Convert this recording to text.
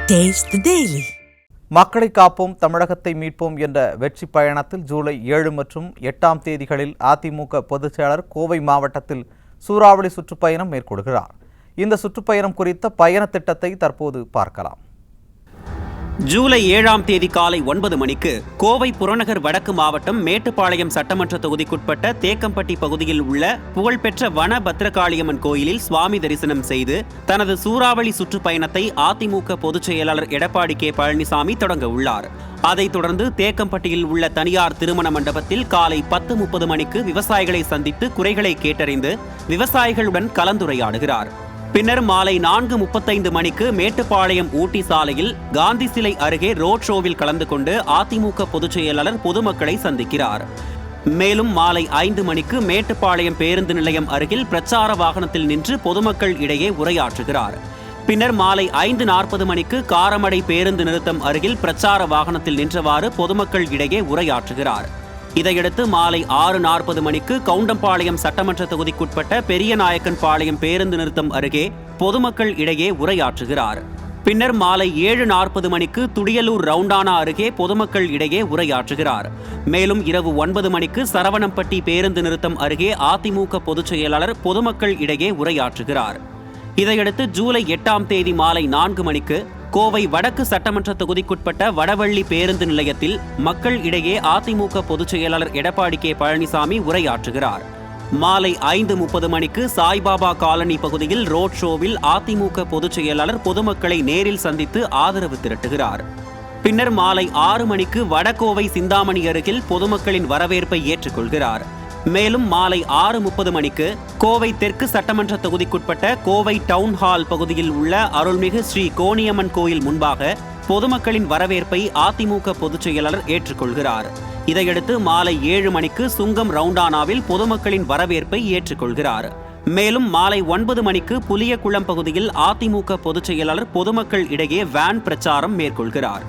Taste the Daily. மக்களை காப்போம் தமிழகத்தை மீட்போம் என்ற வெற்றி பயணத்தில் ஜூலை 7 மற்றும் 8ஆம் தேதிகளில் அதிமுக பொதுச் செயலாளர் கோவை மாவட்டத்தில் சூறாவளி சுற்றுப்பயணம் மேற்கொள்கிறார். இந்த சுற்றுப்பயணம் குறித்த பயண திட்டத்தை தற்போது பார்க்கலாம். ஜூலை 7ஆம் தேதி காலை 9 மணிக்கு கோவை புறநகர் வடக்கு மாவட்டம் மேட்டுப்பாளையம் சட்டமன்ற தொகுதிக்குட்பட்ட தேக்கம்பட்டி பகுதியில் உள்ள புகழ்பெற்ற வன பத்ரகாளியம்மன் கோயிலில் சுவாமி தரிசனம் செய்து தனது சூறாவளி சுற்றுப்பயணத்தை அதிமுக பொதுச் செயலாளர் எடப்பாடி கே பழனிசாமி தொடங்க உள்ளார். அதைத் தொடர்ந்து தேக்கம்பட்டியில் உள்ள தனியார் திருமண மண்டபத்தில் காலை 10:30 மணிக்கு விவசாயிகளை சந்தித்து குறைகளை கேட்டறிந்து விவசாயிகளுடன் கலந்துரையாடுகிறார். பின்னர் மாலை 4:35 மணிக்கு மேட்டுப்பாளையம் ஊட்டி சாலையில் காந்தி சிலை அருகே ரோட் ஷோவில் கலந்து கொண்டு அதிமுக பொதுச் செயலாளர் பொதுமக்களை சந்திக்கிறார். மேலும் மாலை 5 மணிக்கு மேட்டுப்பாளையம் பேருந்து நிலையம் அருகில் பிரச்சார வாகனத்தில் நின்று பொதுமக்கள் இடையே உரையாற்றுகிறார். பின்னர் மாலை 5:40 மணிக்கு காரமடை பேருந்து நிறுத்தம் அருகில் பிரச்சார வாகனத்தில் நின்றவாறு பொதுமக்கள் இடையே உரையாற்றுகிறார். இதையடுத்து மாலை 6:40 மணிக்கு கவுண்டம்பாளையம் சட்டமன்ற தொகுதிக்குட்பட்ட பெரியநாயக்கன் பாளையம் பேருந்து நிறுத்தம் அருகே பொதுமக்கள் இடையே உரையாற்றுகிறார். பின்னர் மாலை 7:40 மணிக்கு துடியலூர் ரவுண்டானா அருகே பொதுமக்கள் இடையே உரையாற்றுகிறார். மேலும் இரவு 9 மணிக்கு சரவணம்பட்டி பேருந்து நிறுத்தம் அருகே அதிமுக பொதுச் செயலாளர் பொதுமக்கள் இடையே உரையாற்றுகிறார். இதையடுத்து ஜூலை 8ஆம் தேதி மாலை 4 மணிக்கு கோவை வடக்கு சட்டமன்ற தொகுதிக்குட்பட்ட வடவள்ளி பேருந்து நிலையத்தில் மக்கள் இடையே அதிமுக பொதுச் செயலாளர் எடப்பாடி கே பழனிசாமி உரையாற்றுகிறார். மாலை 5:30 மணிக்கு சாய்பாபா காலனி பகுதியில் ரோட் ஷோவில் அதிமுக பொதுச் செயலாளர் பொதுமக்களை நேரில் சந்தித்து ஆதரவு திரட்டுகிறார். பின்னர் மாலை 6 மணிக்கு வடகோவை சிந்தாமணி அருகில் பொதுமக்களின் வரவேற்பை ஏற்றுக்கொள்கிறார். மேலும் மாலை 6:30 மணிக்கு கோவை தெற்கு சட்டமன்ற தொகுதிக்குட்பட்ட கோவை டவுன் ஹால் பகுதியில் உள்ள அருள்மிகு ஸ்ரீ கோணியம்மன் கோயில் முன்பாக பொதுமக்களின் வரவேற்பை அதிமுக பொதுச் செயலாளர் ஏற்றுக்கொள்கிறார். இதையடுத்து மாலை 7 மணிக்கு சுங்கம் ரவுண்டானாவில் பொதுமக்களின் வரவேற்பை ஏற்றுக்கொள்கிறார். மேலும் மாலை 9 மணிக்கு புலியகுளம் பகுதியில் அதிமுக பொதுச் செயலாளர் பொதுமக்கள் இடையே வேன் பிரச்சாரம் மேற்கொள்கிறார்.